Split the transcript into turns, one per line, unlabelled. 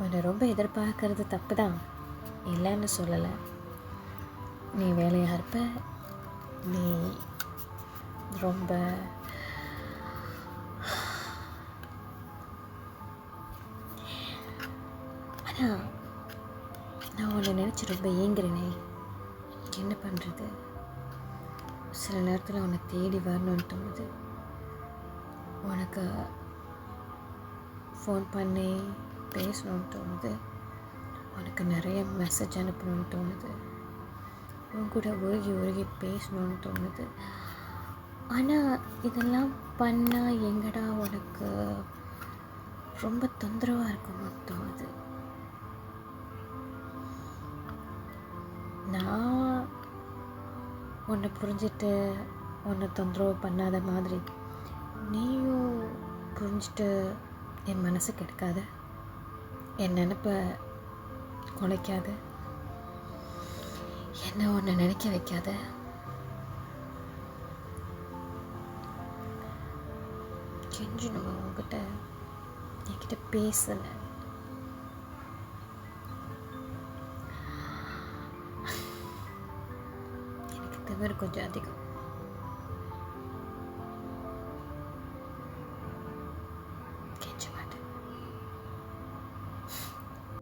உன்னை ரொம்ப எதிர்பார்க்கறது தப்பு தான், இல்லைன்னு சொல்லலை. நீ வேலையாக இருப்ப, நீ ரொம்ப ஆனால் நான் உன்னை நினச்சி ரொம்ப ஏங்குறேனே. என்ன பண்ணுறது? சில நேரத்தில் உன்னை தேடி வரணும்னு தோணுது. உனக்கு ஃபோன் பண்ணி பேசணும்னு தோணுது. உனக்கு நிறைய மெசேஜ் அனுப்பணும்னு தோணுது. உன் கூட உருகி பேசணும்னு தோணுது. ஆனால் இதெல்லாம் பண்ணால் எங்கடா உனக்கு ரொம்ப தொந்தரவாக இருக்கணும்னு தோணுது. நான் உன்னை புரிஞ்சுட்டு உன்னை தொந்தரவு பண்ணாத மாதிரி நீயும் புரிஞ்சுட்டு என் மனசு கெடுக்காத, என் நினைப்பை குலைக்காத, என்ன உன்னை நினைக்க வைக்காத. கெஞ்சணும் உங்ககிட்ட, என்கிட்ட பேசலை. எனக்கு திமிரு கொஞ்சம் அதிகம்.